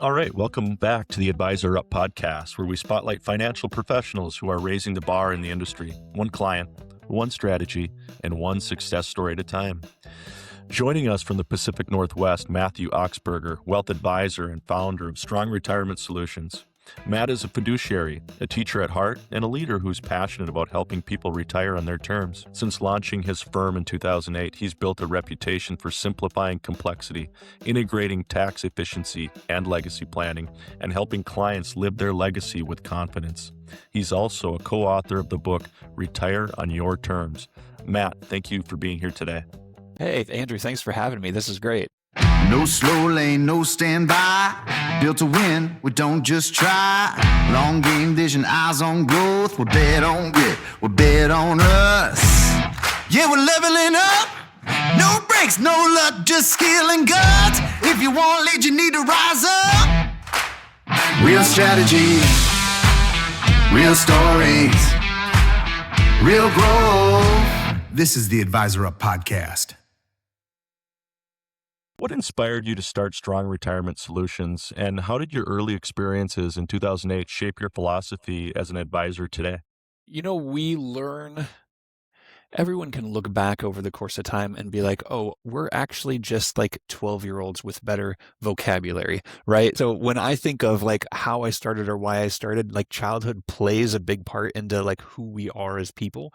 All right, welcome back to the AdvisorUp podcast, where we spotlight financial professionals who are raising the bar in the industry, one client, one strategy, and one success story at a time. Joining us from the Pacific Northwest, Matthew Augspurger, wealth advisor and founder of Strong Retirement Solutions. Matt is a fiduciary, a teacher at heart, and a leader who's passionate about helping people retire on their terms. Since launching his firm in 2008, he's built a reputation for simplifying complexity, integrating tax efficiency and legacy planning, and helping clients live their legacy with confidence. He's also a co-author of the book, Retire on Your Terms. Matt, thank you for being here today. Hey, Andrew, thanks for having me. This is great. No slow lane, no standby. Built to win, we don't just try. Long game vision, eyes on growth. We bet on grit, we bet on us. Yeah, we're leveling up. No breaks, no luck, just skill and guts. If you want lead, you need to rise up. Real strategy, real stories, real growth. This is the AdvisorUp podcast. What inspired you to start Strong Retirement Solutions, and how did your early experiences in 2008 shape your philosophy as an advisor today? Everyone can look back over the course of time and be like, oh, we're actually just like 12-year-olds with better vocabulary, right? So when I think of like how I started or why I started, like childhood plays a big part into like who we are as people.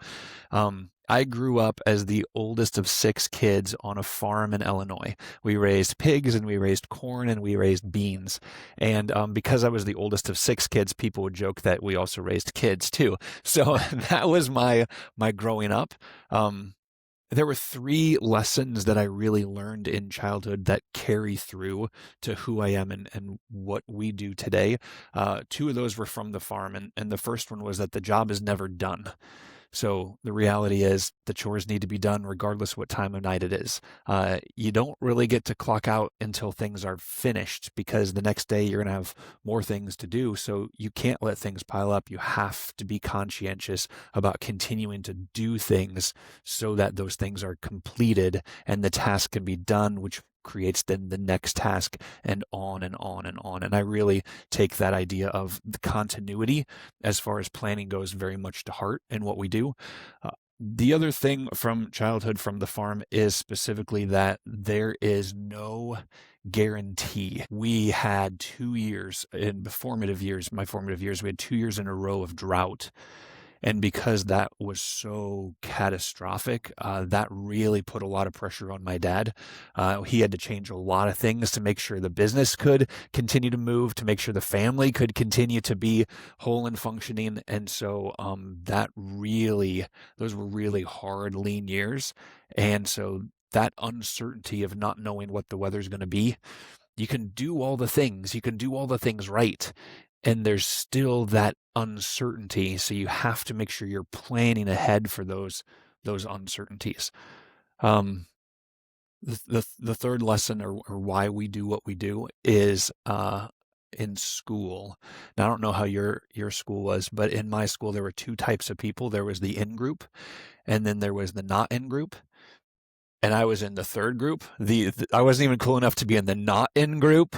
I grew up as the oldest of 6 kids on a farm in Illinois. We raised pigs and we raised corn and we raised beans. And because I was the oldest of 6 kids, people would joke that we also raised kids too. So that was my growing up. There were 3 lessons that I really learned in childhood that carry through to who I am and what we do today. 2 of those were from the farm. And the first one was that the job is never done. So the reality is the chores need to be done regardless what time of night it is. You don't really get to clock out until things are finished because the next day you're going to have more things to do. So you can't let things pile up. You have to be conscientious about continuing to do things so that those things are completed and the task can be done, which creates then the next task and on and on and on. And I really take that idea of the continuity as far as planning goes very much to heart in what we do. The other thing from childhood from the farm is specifically that there is no guarantee. We had 2 years in my formative years, we had 2 years in a row of drought. And because that was so catastrophic, that really put a lot of pressure on my dad. He had to change a lot of things to make sure the business could continue to move, to make sure the family could continue to be whole and functioning. And so those were really hard, lean years. And so that uncertainty of not knowing what the weather's going to be, you can do all the things. You can do all the things right. And there's still that uncertainty. So you have to make sure you're planning ahead for those uncertainties. The third lesson or why we do what we do is in school. Now, I don't know how your school was, but in my school, there were 2 types of people. There was the in group, and then there was the not in group. And I was in the third group. I wasn't even cool enough to be in the not in group.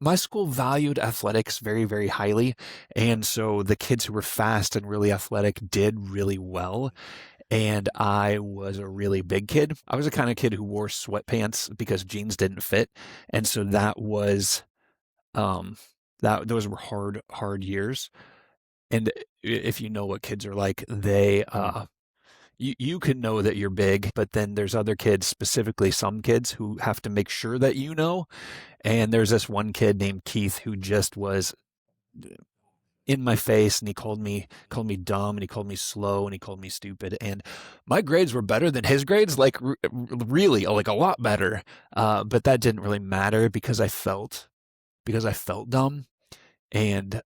My school valued athletics very, very highly. And so the kids who were fast and really athletic did really well. And I was a really big kid. I was the kind of kid who wore sweatpants because jeans didn't fit. And so that was, those were hard years. And if you know what kids are like, you can know that you're big, but then there's other kids, specifically some kids who have to make sure that you know. And there's this one kid named Keith who just was in my face, and he called me dumb, and he called me slow, and he called me stupid. And my grades were better than his grades, like really, like a lot better. But that didn't really matter because I felt dumb. And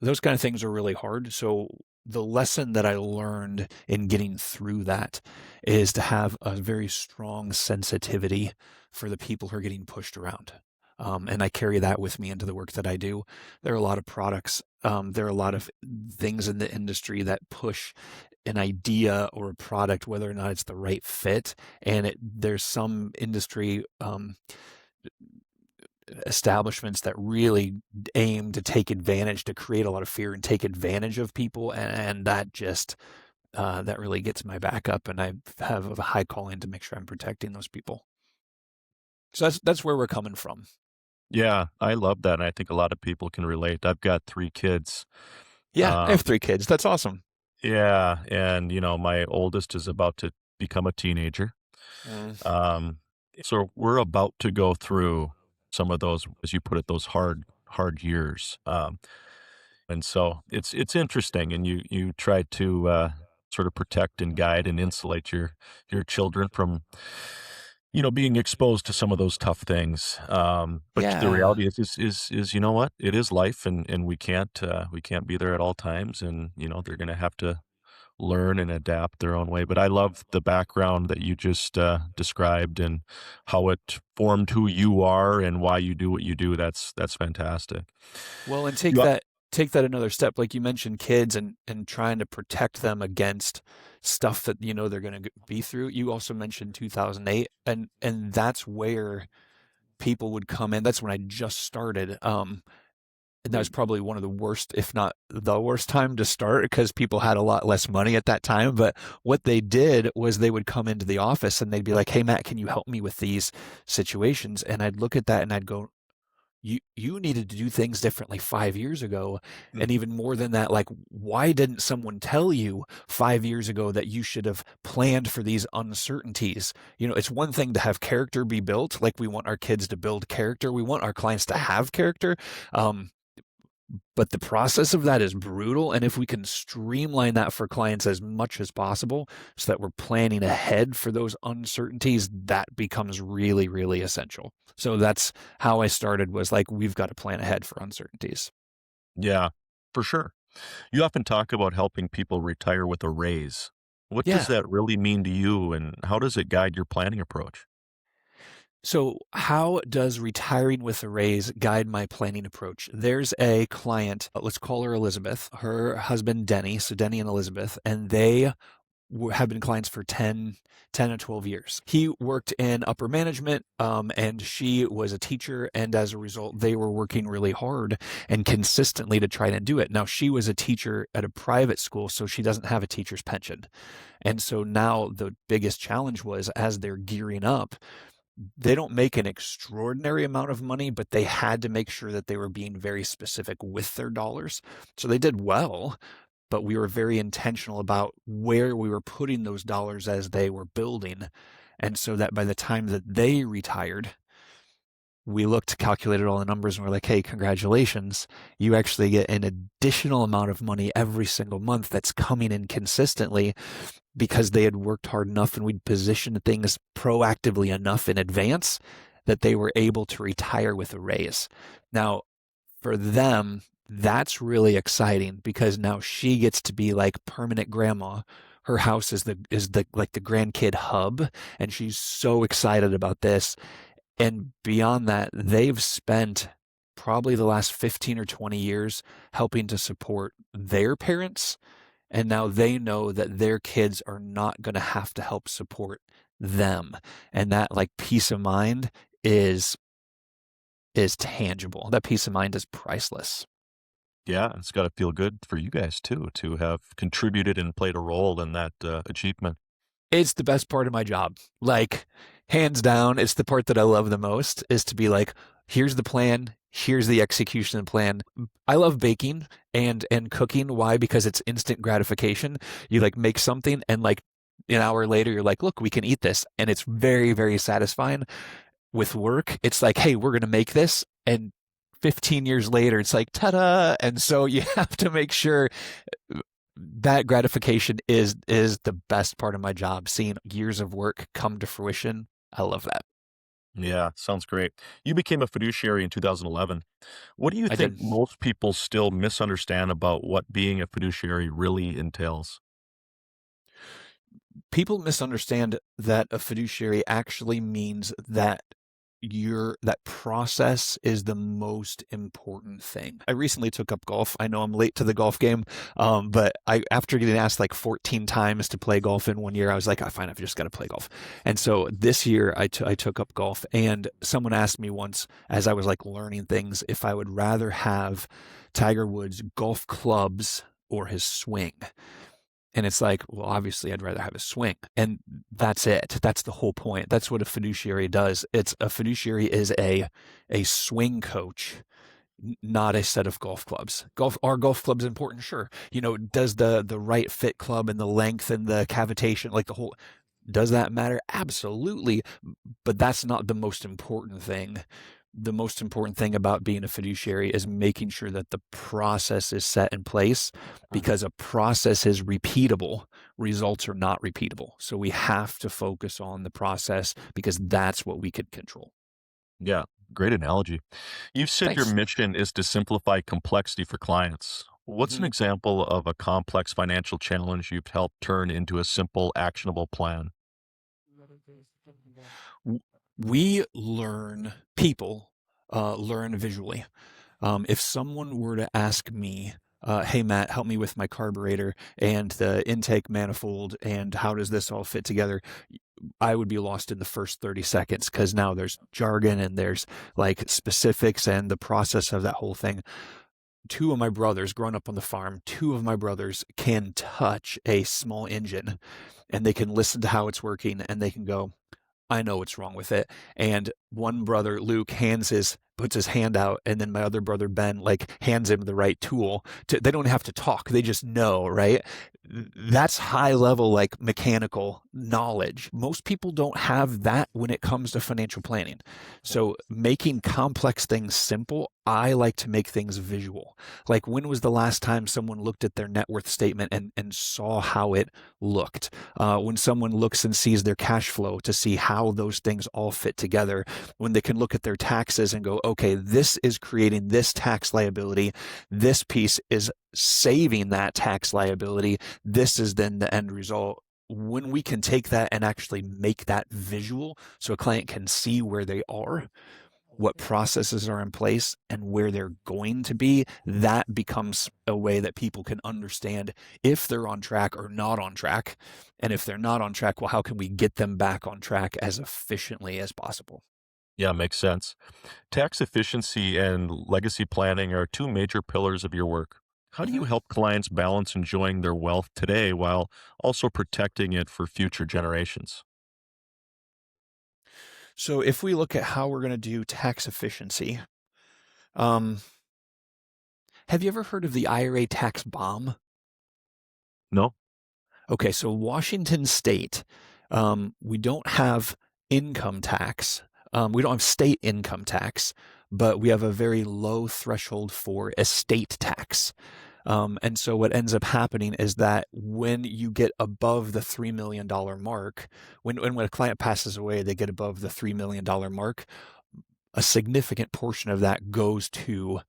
those kind of things are really hard. So the lesson that I learned in getting through that is to have a very strong sensitivity for the people who are getting pushed around. And I carry that with me into the work that I do. There are a lot of products. There are a lot of things in the industry that push an idea or a product, whether or not it's the right fit. And there's some industry establishments that really aim to take advantage, to create a lot of fear and take advantage of people. And that just, that really gets my back up. And I have a high calling to make sure I'm protecting those people. So that's where we're coming from. Yeah, I love that, and I think a lot of people can relate. I've got 3 kids. Yeah, I have 3 kids. That's awesome. Yeah, and, my oldest is about to become a teenager. Mm. So we're about to go through some of those, as you put it, those hard years. And so it's interesting, and you try to sort of protect and guide and insulate your children from being exposed to some of those tough things. But the Yeah. reality is you know what? It is life, and we can't be there at all times, and they're going to have to learn and adapt their own way. But I love the background that you just described and how it formed who you are and why you do what you do. That's fantastic. Well, and You, take that another step. Like you mentioned kids and trying to protect them against stuff that they're going to be through. You also mentioned 2008, and that's where people would come in. That's when I just started. And that was probably one of the worst, if not the worst time to start, because people had a lot less money at that time. But what they did was they would come into the office and they'd be like, "Hey, Matt, can you help me with these situations?" And I'd look at that and I'd go, you needed to do things differently 5 years ago. And even more than that, like, why didn't someone tell you 5 years ago that you should have planned for these uncertainties? It's one thing to have character be built. Like, we want our kids to build character. We want our clients to have character. But the process of that is brutal. And if we can streamline that for clients as much as possible so that we're planning ahead for those uncertainties, that becomes really, really essential. So that's how I started, was like, we've got to plan ahead for uncertainties. yeah, for sure. You often talk about helping people retire with a raise. What does Yeah. that really mean to you, and how does it guide your planning approach? So, how does retiring with a raise guide my planning approach? There's a client, let's call her Elizabeth, her husband Denny, so Denny and Elizabeth, and they have been clients for 10 or 12 years. He worked in upper management, and she was a teacher. And as a result, they were working really hard and consistently to try to do it. Now, she was a teacher at a private school, so she doesn't have a teacher's pension. And so now the biggest challenge was, as they're gearing up, they don't make an extraordinary amount of money, but they had to make sure that they were being very specific with their dollars. So they did well, but we were very intentional about where we were putting those dollars as they were building. And so that by the time that they retired, we looked, calculated all the numbers, and we're like, hey, congratulations. You actually get an additional amount of money every single month that's coming in consistently, because they had worked hard enough and we'd positioned things proactively enough in advance that they were able to retire with a raise. Now, for them, that's really exciting, because now she gets to be like permanent grandma. Her house is the like the grandkid hub, and she's so excited about this. And beyond that, they've spent probably the last 15 or 20 years helping to support their parents. And now they know that their kids are not going to have to help support them. And that, like, peace of mind is tangible. That peace of mind is priceless. Yeah, it's got to feel good for you guys too, to have contributed and played a role in that achievement. It's the best part of my job. Like, hands down, it's the part that I love the most, is to be like, here's the plan, here's the execution plan. I love baking and cooking. Why? Because it's instant gratification. You like make something and like an hour later you're like, look, we can eat this. And it's very, very satisfying. With work, it's like, hey, we're going to make this. And 15 years later, it's like, ta-da. And so you have to make sure that gratification is the best part of my job, seeing years of work come to fruition. I love that. Yeah, sounds great. You became a fiduciary in 2011. What do you I think did. most people still misunderstand about what being a fiduciary really entails? People misunderstand that a fiduciary actually means that that process is the most important thing. I recently took up golf. I know I'm late to the golf game, but after getting asked like 14 times to play golf in one year, I was like, fine, I've just got to play golf. And so this year I took up golf, and someone asked me once, as I was like learning things, if I would rather have Tiger Woods' golf clubs or his swing. And it's like, well, obviously I'd rather have a swing. And that's it. That's the whole point. That's what a fiduciary does. A fiduciary is a swing coach, not a set of golf clubs. Are golf clubs important? Sure. Does the right fit club and the length and the cavitation, like the whole, does that matter? Absolutely. But that's not the most important thing. The most important thing about being a fiduciary is making sure that the process is set in place, because a process is repeatable. Results are not repeatable. So we have to focus on the process, because that's what we can control. Yeah, great analogy. You've said Thanks. your mission is to simplify complexity for clients. What's an example of a complex financial challenge you've helped turn into a simple, actionable plan? People learn visually. If someone were to ask me, hey, Matt, help me with my carburetor and the intake manifold, and how does this all fit together? I would be lost in the first 30 seconds, because now there's jargon and there's like specifics and the process of that whole thing. Two of my brothers, growing up on the farm, can touch a small engine, and they can listen to how it's working, and they can go, I know what's wrong with it. And one brother, Luke, puts his hand out, and then my other brother, Ben, like hands him the right tool. They don't have to talk. They just know, right? That's high level, like mechanical knowledge. Most people don't have that when it comes to financial planning. So making complex things simple, I like to make things visual. Like, when was the last time someone looked at their net worth statement and saw how it looked? When someone looks and sees their cash flow to see how those things all fit together, when they can look at their taxes and go, okay, this is creating this tax liability, this piece is saving that tax liability, this is then the end result. When we can take that and actually make that visual, so a client can see where they are, what processes are in place, and where they're going to be, that becomes a way that people can understand if they're on track or not on track. And if they're not on track, well, how can we get them back on track as efficiently as possible? Yeah, makes sense. Tax efficiency and legacy planning are two major pillars of your work. How do you help clients balance enjoying their wealth today while also protecting it for future generations? So if we look at how we're going to do tax efficiency, have you ever heard of the IRA tax bomb? No? Okay, so Washington State, we don't have income tax. We don't have state income tax, but we have a very low threshold for estate tax. And so what ends up happening is that when you get above the $3 million mark, when a client passes away, they get above the $3 million mark, a significant portion of that goes to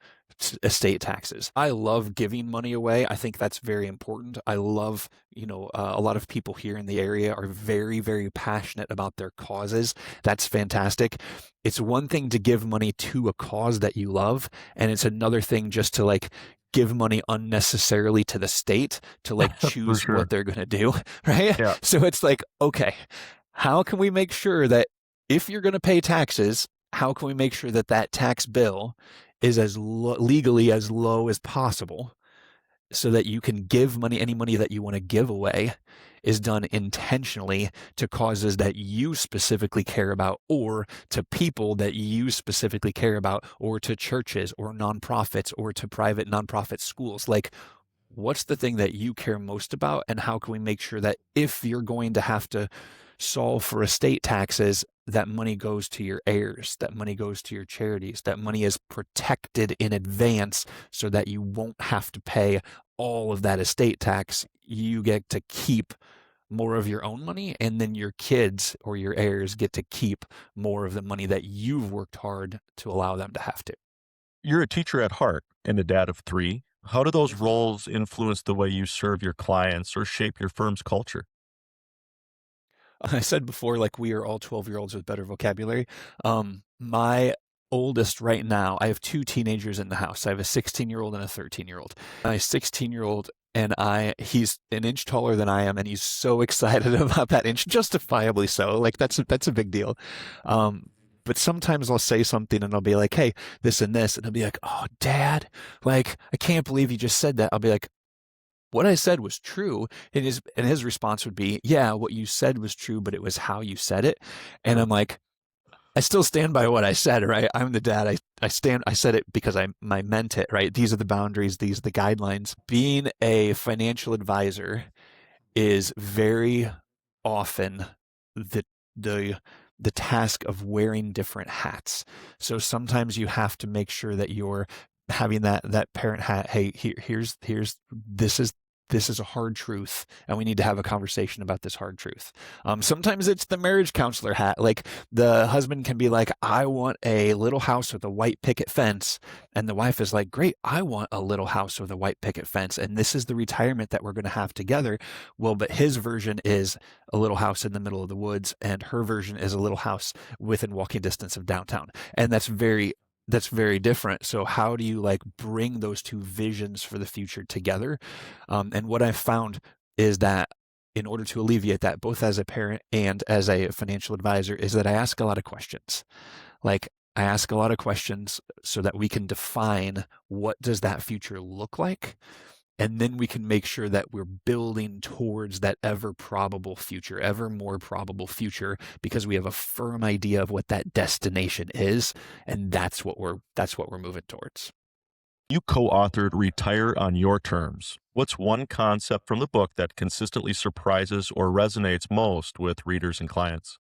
estate taxes. I love giving money away. I think that's very important. I love, a lot of people here in the area are very, very passionate about their causes. That's fantastic. It's one thing to give money to a cause that you love, and it's another thing just to like give money unnecessarily to the state to like choose sure. what they're going to do, right? Yeah. So it's like, okay, how can we make sure that if you're going to pay taxes, how can we make sure that that tax bill is as legally as low as possible, so that you can give money, any money that you want to give away is done intentionally to causes that you specifically care about, or to people that you specifically care about, or to churches or nonprofits or to private nonprofit schools. Like, what's the thing that you care most about, and how can we make sure that if you're going to have to solve for estate taxes, that money goes to your heirs, that money goes to your charities, that money is protected in advance so that you won't have to pay all of that estate tax. You get to keep more of your own money, and then your kids or your heirs get to keep more of the money that you've worked hard to allow them to have to. You're a teacher at heart and a dad of three. How do those roles influence the way you serve your clients or shape your firm's culture? I said before, like we are all 12-year-olds with better vocabulary. My oldest right now, I have two teenagers in the house. I have a 16-year-old and a 13-year-old. My 16-year-old and he's an inch taller than I am, and he's so excited about that inch, justifiably so. Like that's a big deal. But sometimes I'll say something and I'll be like, "Hey, this and this," and he'll be like, "Oh, Dad, like I can't believe you just said that." I'll be like, what I said was true. And his response would be, yeah, what you said was true, but it was how you said it. And I'm like, I still stand by what I said, right? I'm the dad. I said it because I meant it, right? These are the boundaries, these are the guidelines. Being a financial advisor is very often the the the task of wearing different hats. So sometimes you have to make sure that you're having that parent hat. Hey, here's this is a hard truth, and we need to have a conversation about this hard truth. Sometimes it's the marriage counselor hat. Like the husband can be like, I want a little house with a white picket fence. And the wife is like, great, I want a little house with a white picket fence. And this is the retirement that we're going to have together. Well, but his version is a little house in the middle of the woods, and her version is a little house within walking distance of downtown. And that's very different. So how do you like bring those two visions for the future together? And what I've found is that in order to alleviate that, both as a parent and as a financial advisor, is that I ask a lot of questions. Like I ask a lot of questions so that we can define what does that future look like? And then we can make sure that we're building towards that ever more probable future, because we have a firm idea of what that destination is, and that's what we're moving towards. You co-authored Retire on Your Terms. What's one concept from the book that consistently surprises or resonates most with readers and clients?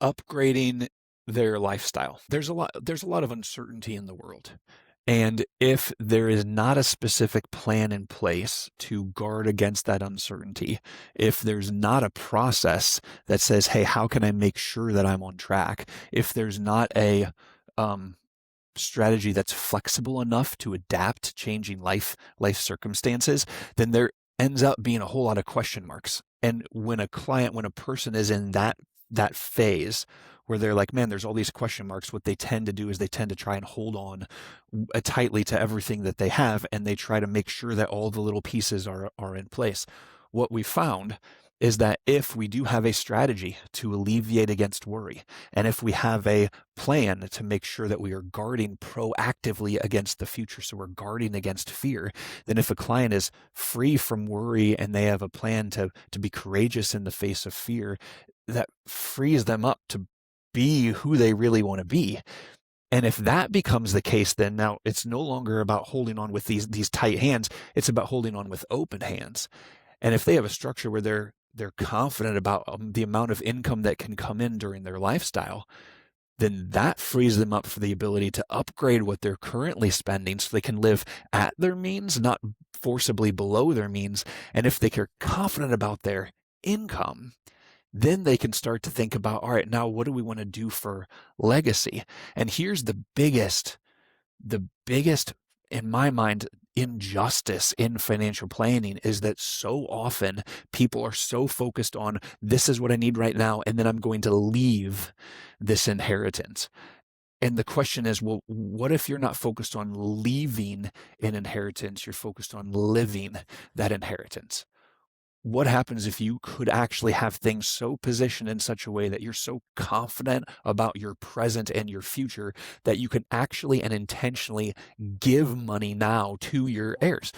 Upgrading their lifestyle. There's a lot of uncertainty in the world. And if there is not a specific plan in place to guard against that uncertainty, if there's not a process that says, hey, how can I make sure that I'm on track? If there's not a strategy that's flexible enough to adapt to changing life circumstances, then there ends up being a whole lot of question marks. And when a person is in that phase where they're like, man, there's all these question marks, what they tend to do is they tend to try and hold on tightly to everything that they have, and they try to make sure that all the little pieces are in place. What we found is that if we do have a strategy to alleviate against worry, and if we have a plan to make sure that we are guarding proactively against the future, so we're guarding against fear, then if a client is free from worry and they have a plan to be courageous in the face of fear, that frees them up to be who they really want to be. And if that becomes the case, then now it's no longer about holding on with these tight hands. It's about holding on with open hands. And if they have a structure where they're confident about the amount of income that can come in during their lifestyle, then that frees them up for the ability to upgrade what they're currently spending so they can live at their means, not forcibly below their means. And if they are confident about their income, then they can start to think about, all right, now what do we want to do for legacy? And here's the biggest, in my mind, injustice in financial planning is that so often people are so focused on this is what I need right now, and then I'm going to leave this inheritance. And the question is, well, what if you're not focused on leaving an inheritance? You're focused on living that inheritance. What happens if you could actually have things so positioned in such a way that you're so confident about your present and your future that you can actually and intentionally give money now to your heirs?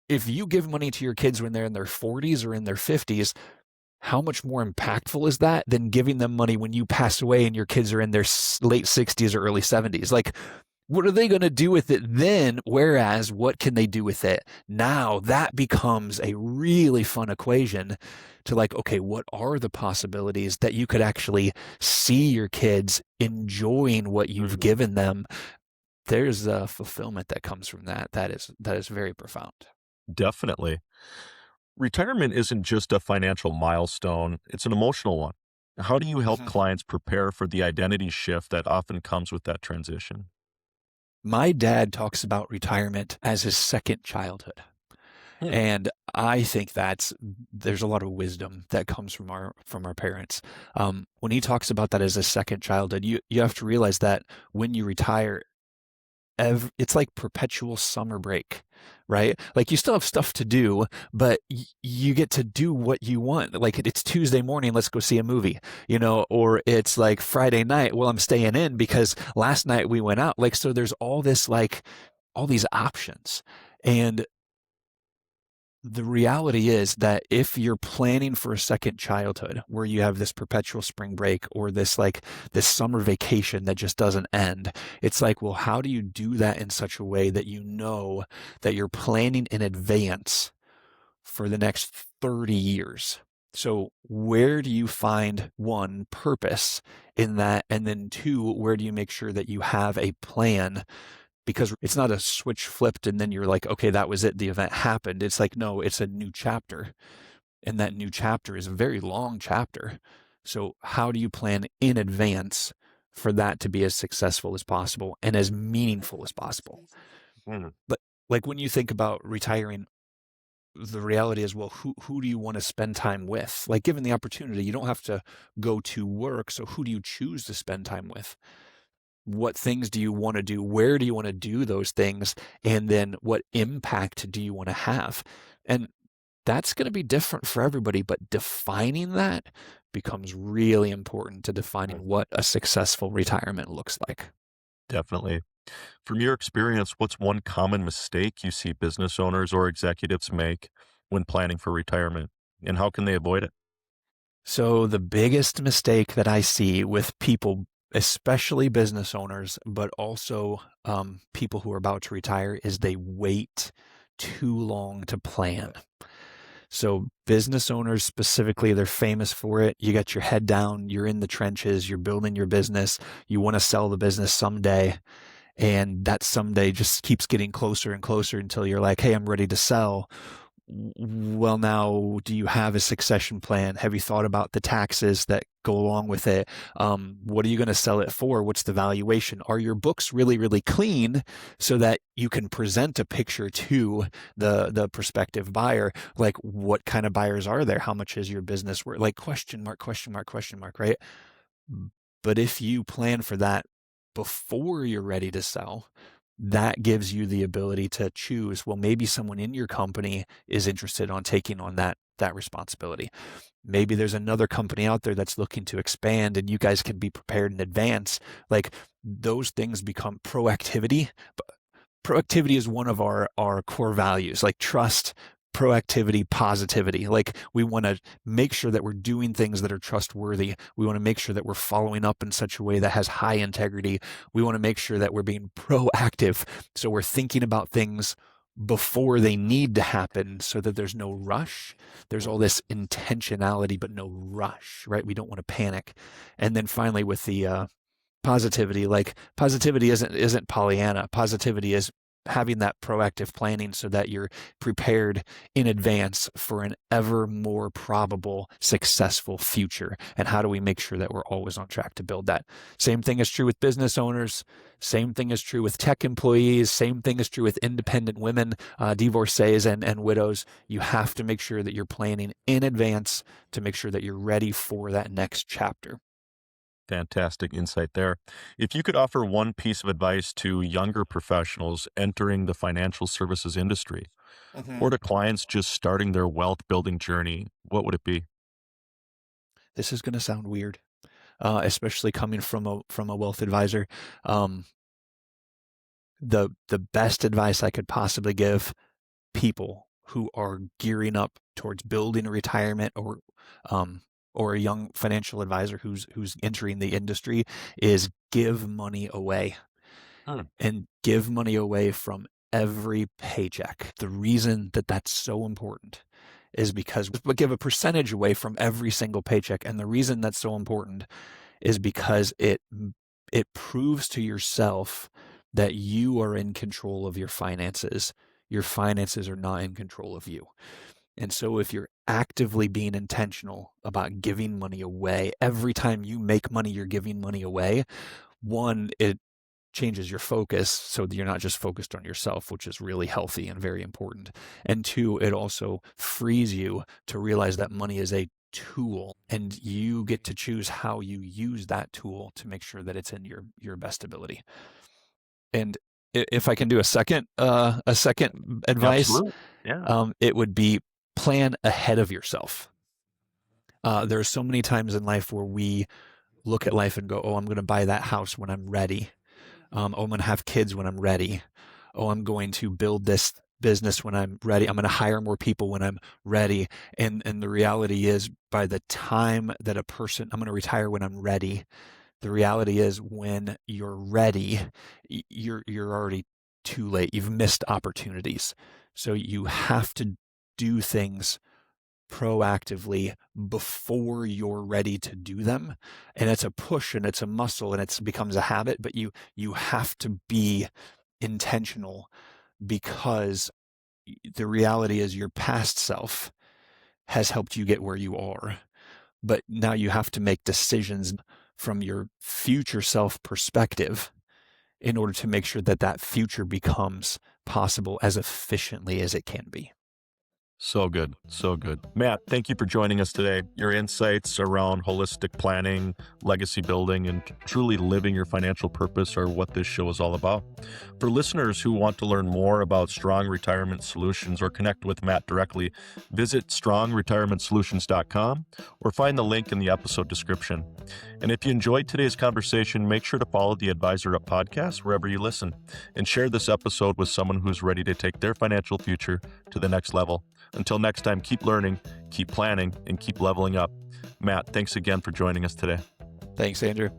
If you give money to your kids when they're in their 40s or in their 50s, how much more impactful is that than giving them money when you pass away and your kids are in their late 60s or early 70s? Like, what are they going to do with it then? Whereas what can they do with it now? That becomes a really fun equation to like, okay, what are the possibilities that you could actually see your kids enjoying what you've given them? There's a fulfillment that comes from that. That is very profound. Definitely. Retirement isn't just a financial milestone, it's an emotional one. How do you help clients prepare for the identity shift that often comes with that transition? My dad talks about retirement as his second childhood. And I think there's a lot of wisdom that comes from our parents. When he talks about that as a second childhood, you have to realize that when you retire, it's like perpetual summer break, right? Like you still have stuff to do, but you get to do what you want. Like it's Tuesday morning, let's go see a movie, or it's like Friday night, well, I'm staying in because last night we went out. Like, so there's all this, like all these options. And the reality is that if you're planning for a second childhood where you have this perpetual spring break or this summer vacation that just doesn't end, it's like, well, how do you do that in such a way that you know that you're planning in advance for the next 30 years? So where do you find, one, purpose in that? And then two, where do you make sure that you have a plan? Because it's not a switch flipped and then you're like, okay, that was it. The event happened. It's like, no, it's a new chapter. And that new chapter is a very long chapter. So how do you plan in advance for that to be as successful as possible and as meaningful as possible? But like when you think about retiring, the reality is, well, who do you want to spend time with? Like given the opportunity, you don't have to go to work. So who do you choose to spend time with? What things do you want to do? Where do you want to do those things? And then what impact do you want to have? And that's going to be different for everybody, but defining that becomes really important to defining what a successful retirement looks like. Definitely. From your experience, what's one common mistake you see business owners or executives make when planning for retirement, and how can they avoid it? So the biggest mistake that I see with people, especially business owners, but also people who are about to retire, is they wait too long to plan. So business owners specifically, they're famous for it. You got your head down, you're in the trenches, you're building your business, you want to sell the business someday. And that someday just keeps getting closer and closer until you're like, hey, I'm ready to sell. Well, now, do you have a succession plan? Have you thought about the taxes that go along with it? What are you going to sell it for? What's the valuation? Are your books really, really clean so that you can present a picture to the prospective buyer? Like, what kind of buyers are there? How much is your business worth? Like, question mark, question mark, question mark, right? But if you plan for that before you're ready to sell, that gives you the ability to choose, well, maybe someone in your company is interested on taking on that responsibility. Maybe there's another company out there that's looking to expand and you guys can be prepared in advance. Like those things become proactivity. Proactivity is one of our core values, like trust, proactivity, positivity. Like we want to make sure that we're doing things that are trustworthy. We want to make sure that we're following up in such a way that has high integrity. We want to make sure that we're being proactive. So we're thinking about things before they need to happen so that there's no rush. There's all this intentionality, but no rush, right? We don't want to panic. And then finally with the positivity, like positivity isn't Pollyanna. Positivity is having that proactive planning so that you're prepared in advance for an ever more probable successful future. And how do we make sure that we're always on track to build that? Same thing is true with business owners. Same thing is true with tech employees. Same thing is true with independent women, divorcees and widows. You have to make sure that you're planning in advance to make sure that you're ready for that next chapter. Fantastic insight there. If you could offer one piece of advice to younger professionals entering the financial services industry or to clients just starting their wealth building journey, what would it be? This is going to sound weird, especially coming from a wealth advisor. The best advice I could possibly give people who are gearing up towards building a retirement or a young financial advisor who's entering the industry is give money away. And give money away from every paycheck. The reason that that's so important is because we give a percentage away from every single paycheck. And the reason that's so important is because it proves to yourself that you are in control of your finances. Your finances are not in control of you. And so if you're actively being intentional about giving money away, every time you make money, you're giving money away. One, it changes your focus so that you're not just focused on yourself, which is really healthy and very important. And two, it also frees you to realize that money is a tool, and you get to choose how you use that tool to make sure that it's in your best ability. And if I can do a second advice, Absolutely. Yeah. It would be plan ahead of yourself. There are so many times in life where we look at life and go, oh, I'm going to buy that house when I'm ready. Oh, I'm going to have kids when I'm ready. Oh, I'm going to build this business when I'm ready. I'm going to hire more people when I'm ready. And the reality is, by the time that I'm going to retire when I'm ready. The reality is, when you're ready, you're already too late. You've missed opportunities. So you have to do things proactively before you're ready to do them. And it's a push and it's a muscle and it becomes a habit, but you have to be intentional, because the reality is your past self has helped you get where you are. But now you have to make decisions from your future self perspective in order to make sure that that future becomes possible as efficiently as it can be. So good. So good. Matt, thank you for joining us today. Your insights around holistic planning, legacy building, and truly living your financial purpose are what this show is all about. For listeners who want to learn more about Strong Retirement Solutions or connect with Matt directly, visit strongretirementsolutions.com or find the link in the episode description. And if you enjoyed today's conversation, make sure to follow the AdvisorUp podcast wherever you listen, and share this episode with someone who's ready to take their financial future to the next level. Until next time, keep learning, keep planning, and keep leveling up. Matt, thanks again for joining us today. Thanks, Andrew.